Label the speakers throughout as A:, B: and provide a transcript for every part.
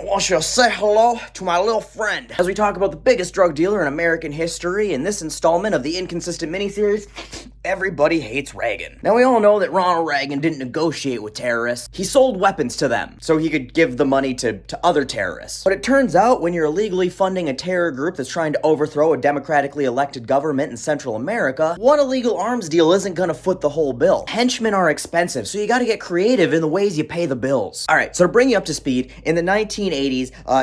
A: want you to say hello to my little friend as we talk about the biggest drug dealer in American history in this installment of the Inconsistent miniseries, Everybody Hates Reagan. Now, we all know that Ronald Reagan didn't negotiate with terrorists. He sold weapons to them so he could give the money to other terrorists. But it turns out when you're illegally funding a terror group that's trying to overthrow a democratically elected government in Central America, one illegal arms deal isn't gonna foot the whole bill. Henchmen are expensive, so you gotta get creative in the ways you pay the bills. Alright, so to bring you up to speed, in the 1980s,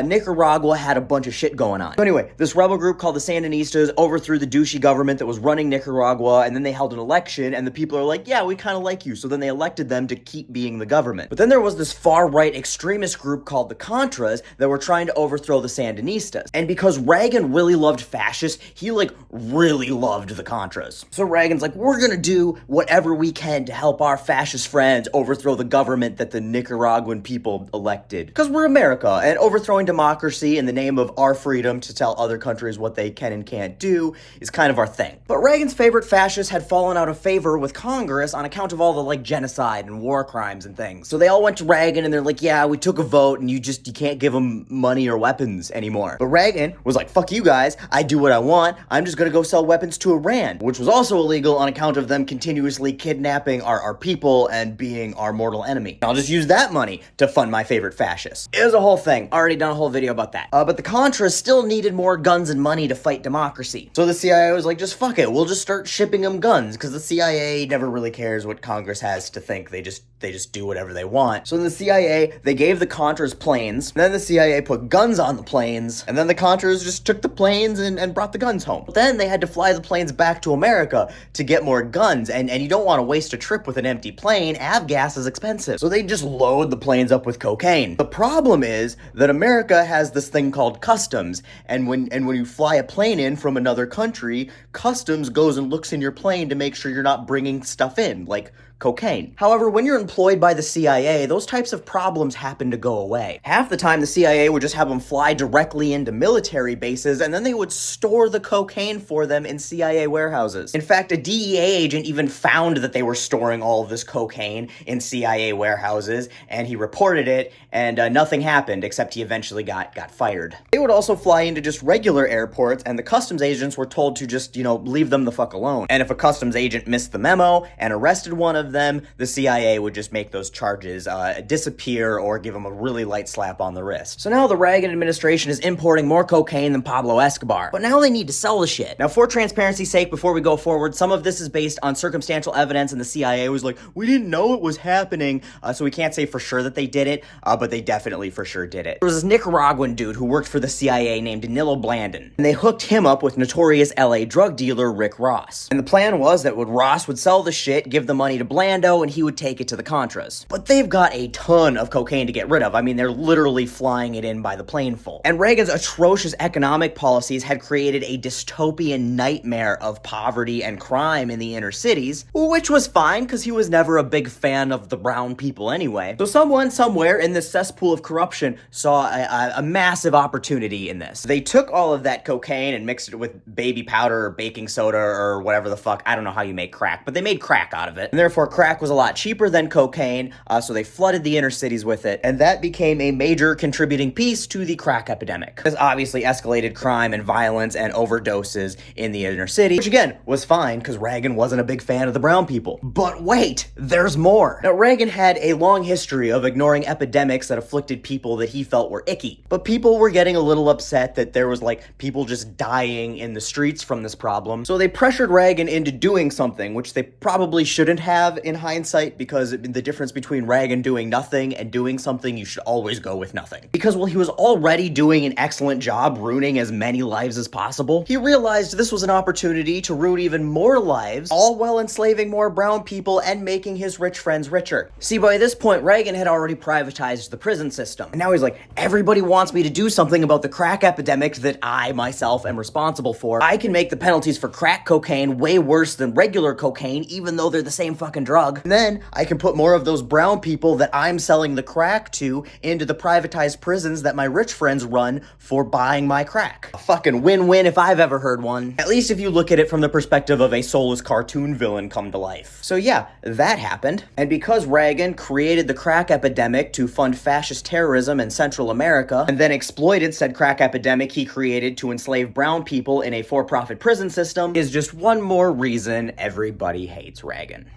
A: Nicaragua had a bunch of shit going on. So anyway, this rebel group called the Sandinistas overthrew the douchey government that was running Nicaragua, and then they held an election, and the people are like, yeah, we kind of like you, so then they elected them to keep being the government. But then there was this far-right extremist group called the Contras that were trying to overthrow the Sandinistas. And because Reagan really loved fascists, he really loved the Contras. So Reagan's like, we're gonna do whatever we can to help our fascist friends overthrow the government that the Nicaraguan people elected. Because we're America, and overthrowing democracy in the name of our freedom to tell other countries what they can and can't do is kind of our thing. But Reagan's favorite fascists had fallen out of favor with Congress on account of all the genocide and war crimes and things. So they all went to Reagan and they're like, yeah, we took a vote and you can't give them money or weapons anymore. But Reagan was like, fuck you guys, I do what I want, I'm just gonna go sell weapons to Iran, which was also illegal on account of them continuously kidnapping our people and being our mortal enemy. I'll just use that money to fund my favorite fascists. It was a whole thing, already done a whole video about that. But the Contras still needed more guns and money to fight democracy. So the CIA was like, just fuck it, we'll just start shipping them guns, because the CIA never really cares what Congress has to think. They just do whatever they want. So in the CIA, they gave the Contras planes, and then the CIA put guns on the planes, and then the Contras just took the planes and brought the guns home. But then they had to fly the planes back to America to get more guns, and you don't want to waste a trip with an empty plane. Avgas is expensive. So they just load the planes up with cocaine. The problem is that America has this thing called customs, and when you fly a plane in from another country, customs goes and looks in your plane to make sure you're not bringing stuff in, like cocaine. However, when you're employed by the CIA, those types of problems happen to go away. Half the time, the CIA would just have them fly directly into military bases, and then they would store the cocaine for them in CIA warehouses. In fact, a DEA agent even found that they were storing all of this cocaine in CIA warehouses, and he reported it, and nothing happened, except he eventually got fired. They would also fly into just regular airports, and the customs agents were told to just, leave them the fuck alone. And if a customs agent missed the memo and arrested one of them, the CIA would just make those charges disappear or give them a really light slap on the wrist. So now the Reagan administration is importing more cocaine than Pablo Escobar. But now they need to sell the shit. Now, for transparency's sake, before we go forward, some of this is based on circumstantial evidence, and the CIA was like, we didn't know it was happening, so we can't say for sure that they did it, but they definitely for sure did it. There was this Nicaraguan dude who worked for the CIA named Danilo Blandon, and they hooked him up with notorious LA drug dealer Rick Ross. And the plan was that Ross would sell the shit, give the money to Blando, and he would take it to the Contras. But they've got a ton of cocaine to get rid of. I mean, they're literally flying it in by the planeful. And Reagan's atrocious economic policies had created a dystopian nightmare of poverty and crime in the inner cities, which was fine, because he was never a big fan of the brown people anyway. So someone somewhere in this cesspool of corruption saw a massive opportunity in this. They took all of that cocaine and mixed it with baby powder or baking soda or whatever the fuck. I don't know how you make crack, but they made crack out of it. And therefore, crack was a lot cheaper than cocaine, so they flooded the inner cities with it, and that became a major contributing piece to the crack epidemic. This obviously escalated crime and violence and overdoses in the inner city, which again, was fine, because Reagan wasn't a big fan of the brown people. But wait, there's more. Now, Reagan had a long history of ignoring epidemics that afflicted people that he felt were icky, but people were getting a little upset that there was people just dying in the streets from this problem, so they pressured Reagan into doing something, which they probably shouldn't have in hindsight, because the difference between Reagan doing nothing and doing something, you should always go with nothing. Because while he was already doing an excellent job ruining as many lives as possible, he realized this was an opportunity to ruin even more lives, all while enslaving more brown people and making his rich friends richer. See, by this point, Reagan had already privatized the prison system, and now he's like, everybody wants me to do something about the crack epidemic that I, myself, am responsible for. I can make the penalties for crack cocaine way worse than regular cocaine, even though they're the same fucking drug. And then I can put more of those brown people that I'm selling the crack to into the privatized prisons that my rich friends run for buying my crack. A fucking win-win if I've ever heard one. At least if you look at it from the perspective of a soulless cartoon villain come to life. So yeah, that happened. And because Reagan created the crack epidemic to fund fascist terrorism in Central America, and then exploited said crack epidemic he created to enslave brown people in a for-profit prison system, is just one more reason everybody hates Reagan.